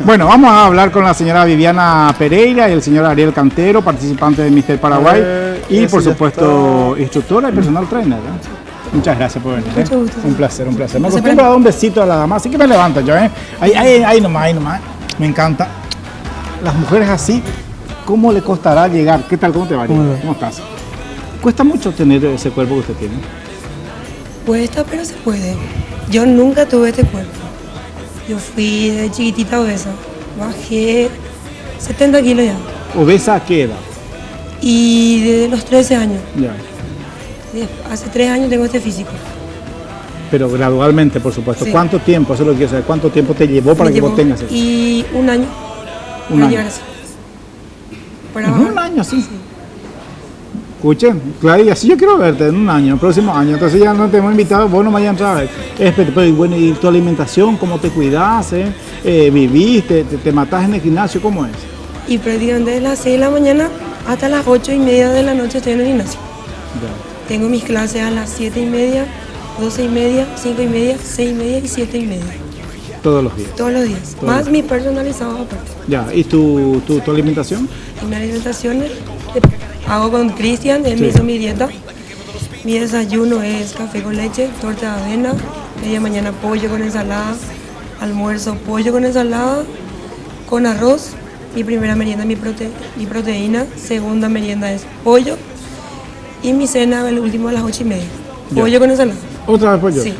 Bueno, vamos a hablar con la señora Viviana Pereira y el señor Ariel Cantero, participante de Mister Paraguay y por supuesto instructora y personal trainer, ¿eh? Muchas gracias por venir. Mucho gusto. Un placer, un placer. Me acostumbro a dar un besito a la dama, así que me levanto yo, ¿eh? Ahí nomás, ahí nomás. Me encanta. Las mujeres así, ¿cómo le costará llegar? ¿Qué tal? ¿Cómo te va? ¿Cómo estás? ¿Cuesta mucho tener ese cuerpo que usted tiene? Cuesta, pero se puede. Yo nunca tuve este cuerpo. Yo fui de chiquitita obesa. Bajé 70 kilos ya. ¿Obesa a qué edad? Y desde los 13 años. Ya. Hace 3 años tengo este físico. Pero gradualmente, por supuesto. Sí. ¿Cuánto tiempo? Eso es lo que quiero saber. ¿Cuánto tiempo te llevó para que vos tengas eso? Y un año. Un para año. llegar así. Para Un año, sí. Escuchen, Claudia, si yo quiero verte en un año, próximo año, entonces ya no te hemos invitado, vos no vayas a entrar a ver. Pero bueno, ¿y tu alimentación? ¿Cómo te cuidas? ¿Viviste? ¿Te matás en el gimnasio? ¿Cómo es? Y prácticamente desde las 6 de la mañana hasta las 8:30 de la noche estoy en el gimnasio. Ya. Tengo mis clases a las 7:30, 12:30, 5:30, 6:30 y 7:30. Todos los días. Todos los días. Más mi personalizado aparte. Ya, ¿y tu alimentación? Y mi alimentación hago con Cristian, él me hizo mi dieta. Mi desayuno es café con leche, torta de avena, media mañana pollo con ensalada, almuerzo pollo con ensalada, con arroz. Mi primera merienda mi proteína, segunda merienda es pollo y mi cena el último a las 8:30. Pollo con ensalada. ¿Otra vez pollo? Sí.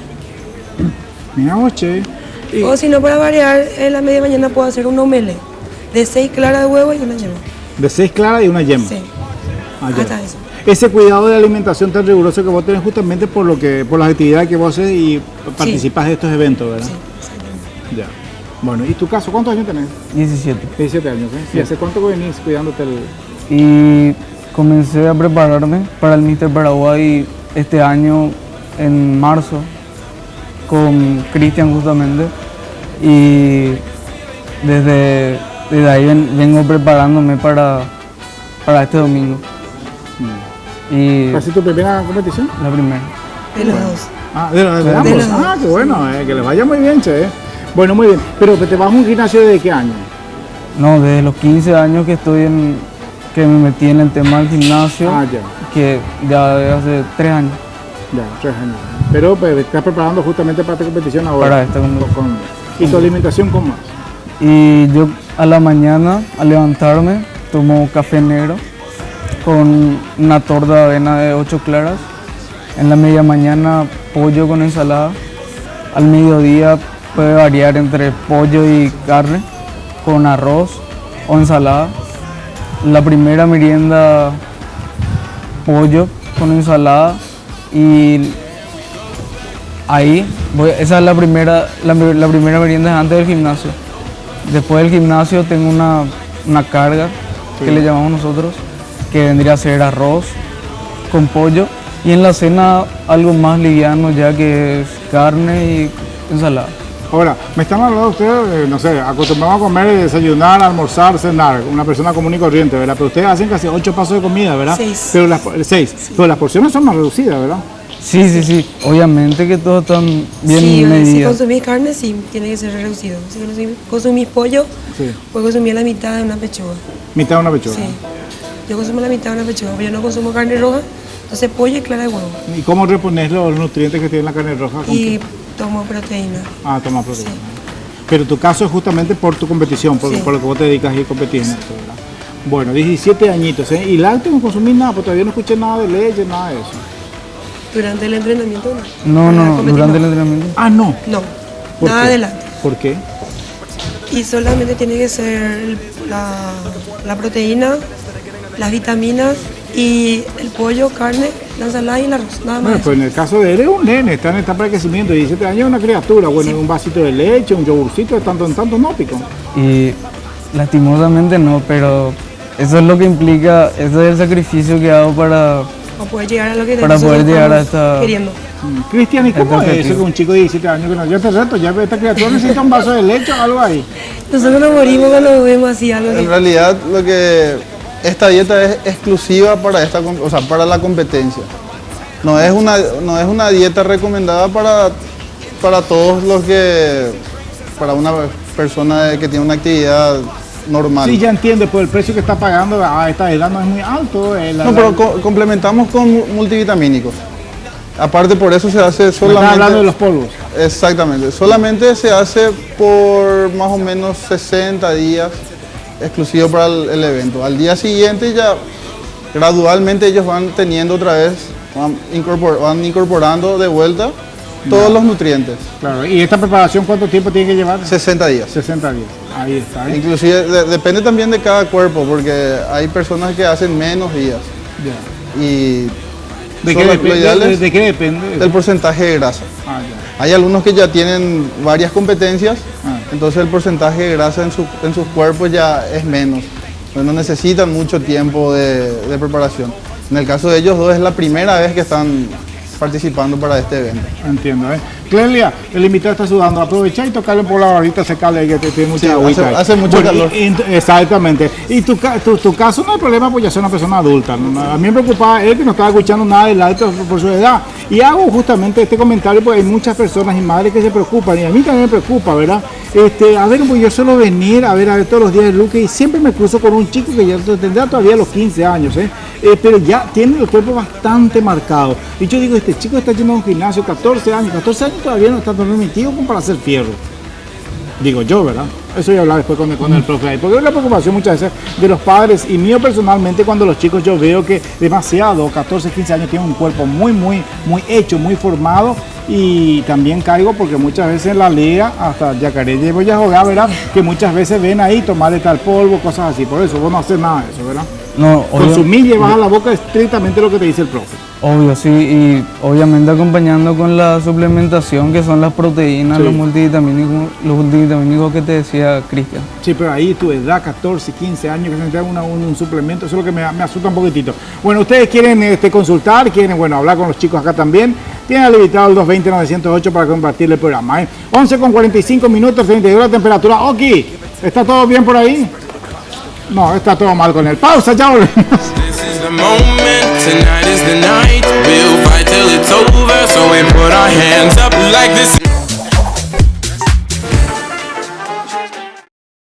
Mira, oche. O si no, para variar, en la media mañana puedo hacer un omelette de 6 claras de huevo y una yema. De 6 claras y una yema. Sí. Ah, ya. Hasta eso. Ese cuidado de alimentación tan riguroso que vos tenés justamente por las actividades que vos haces y participas de estos eventos, ¿verdad? Sí, exactamente. Ya. Bueno, ¿y tu caso? ¿Cuántos años tenés? 17. 17 años, ¿eh? Sí. ¿Y hace cuánto que venís cuidándote el...? Y comencé a prepararme para el Mister Paraguay este año en marzo con Cristian justamente y desde ahí vengo preparándome para este domingo. Y ¿Fue tu primera competición? la primera. De los dos. Ah, de ambos. De los Ah, dos. qué bueno, que les vaya muy bien, che. Bueno, muy bien. Pero te vas a un gimnasio ¿de qué año? No, desde los 15 años que que me metí en el tema del gimnasio, Ah, ya. que ya desde hace 3 años. Ya, 3 años. Pero pues, estás preparando justamente para esta competición ahora. Para esta competición. ¿Y tu alimentación cómo es? Y yo a la mañana, al levantarme, tomo café negro con una torta de avena de 8 claras. En la media mañana, pollo con ensalada. Al mediodía puede variar entre pollo y carne con arroz o ensalada. La primera merienda, pollo con ensalada. Y ahí, esa es la primera merienda antes del gimnasio. Después del gimnasio tengo una carga que le llamamos nosotros, que vendría a ser arroz con pollo. Y en la cena algo más liviano ya que es carne y ensalada. Ahora, me están hablando ustedes, no sé, acostumbramos a comer, desayunar, almorzar, cenar, una persona común y corriente, ¿verdad? Pero ustedes hacen casi 8 pasos de comida, ¿verdad? 6. Pero pero las porciones son más reducidas, ¿verdad? Sí. Obviamente que todos están bien Si medidas. consumís carne, sí, tiene que ser reducido. Si consumís pollo, Sí. puedes consumir la mitad de una pechuga. Mitad de una pechuga. Sí. Yo consumo la mitad de una pechuga, pero yo no consumo carne roja, entonces pollo y clara de huevo. ¿Y cómo repones los nutrientes que tiene la carne roja? ¿Con Y qué? tomo proteína. Ah, toma proteína. Sí. Pero tu caso es justamente por tu competición, por Sí. lo que vos te dedicas a ir a competir en esto, ¿verdad? Bueno, 17 añitos, ¿eh? ¿Y lácteo no consumís nada? Pues todavía no escuché nada de leche, nada de eso. Durante el entrenamiento, no. No, Para competir, durante el no. entrenamiento. Ah, no. No, ¿Por nada qué? de lácteos. ¿Por qué? Y solamente tiene que ser la proteína, las vitaminas y el pollo, carne, la ensalada y el arroz, nada más. Bueno, pues en el caso de él es un nene, está en etapa de crecimiento, 17 años es una criatura, bueno, Sí. un vasito de leche, un yogurcito de tanto en tanto, no, pico. Y lastimosamente no, pero eso es lo que implica, eso es el sacrificio que hago para poder llegar a lo que para nosotros poder llegar a estamos esta... queriendo. Cristian, ¿y cómo es Perfecto. eso que un chico de 17 años que no? Yo te reto, ya esta criatura necesita un vaso de leche o algo ahí. Nosotros nos morimos cuando vemos así algo En así. realidad, esta dieta es exclusiva para la competencia. No es una dieta recomendada para todos los que, persona que tiene una actividad normal. Sí, ya entiendo, por el precio que está pagando a esta edad no es muy alto. No, pero complementamos con multivitamínicos. Aparte, por eso se hace solamente... Estás hablando de los polvos. Exactamente. Solamente se hace por más o menos 60 días exclusivo para el evento. Al día siguiente ya gradualmente ellos van teniendo otra vez, van incorporando de vuelta todos los nutrientes. Claro, ¿y esta preparación cuánto tiempo tiene que llevar? 60 días. 60 días, ahí está. Inclusive depende también de cada cuerpo, porque hay personas que hacen menos días. Ya. Y ¿De qué, ¿De qué depende? Del porcentaje de grasa. Ah, ya. Hay algunos que ya tienen varias competencias, Ah. entonces el porcentaje de grasa en sus cuerpos ya es menos. No necesitan mucho tiempo de preparación. En el caso de ellos dos es la primera vez que están participando para este evento. Entiendo, ¿eh? Clelia, el invitado está sudando. Aprovecha y tocarle por la barrita, secarle que tiene mucha Sí, agüita. hace mucho calor. Exactamente. Y tu caso no hay problema, pues ya soy una persona adulta. ¿No? A mí me preocupaba él que no estaba escuchando nada del alto por su edad. Y hago justamente este comentario porque hay muchas personas y madres que se preocupan. Y a mí también me preocupa, ¿verdad? A ver, pues yo suelo venir a ver todos los días el Luque y siempre me cruzo con un chico que ya tendrá todavía los 15 años, pero ya tiene el cuerpo bastante marcado. Y yo digo, este chico está yendo a un gimnasio 14 años todavía no está permitido como para hacer fierro. Digo yo, ¿verdad? Eso voy a hablar después con el profe ahí. Porque es la preocupación muchas veces de los padres y mío personalmente cuando los chicos yo veo que demasiado, 14, 15 años, tienen un cuerpo muy hecho, muy formado. Y también caigo porque muchas veces en la liga, hasta Yacaré llevo ya a jugar, ¿verdad? Que muchas veces ven ahí tomarle tal polvo, cosas así. Por eso vos no haces nada de eso, ¿verdad? No, Consumir, llevas a la boca estrictamente lo que te dice el profe. Obvio, sí, y obviamente acompañando con la suplementación, que son las proteínas, Sí. los multivitamínicos que te decía Cristian. Sí, pero ahí tu edad, 14, 15 años, que se necesita un suplemento, eso es lo que me asusta un poquitito. Bueno, ustedes quieren consultar, quieren hablar con los chicos acá también, tienen al invitado el 220-908 para compartir el programa. 11 con 45 minutos, 32 la temperatura. Oki, ¿está todo bien por ahí? No, está todo mal con él. Pausa, ya volvemos. This is the moment, tonight is the night. We'll fight till it's over, so we put our hands up like this.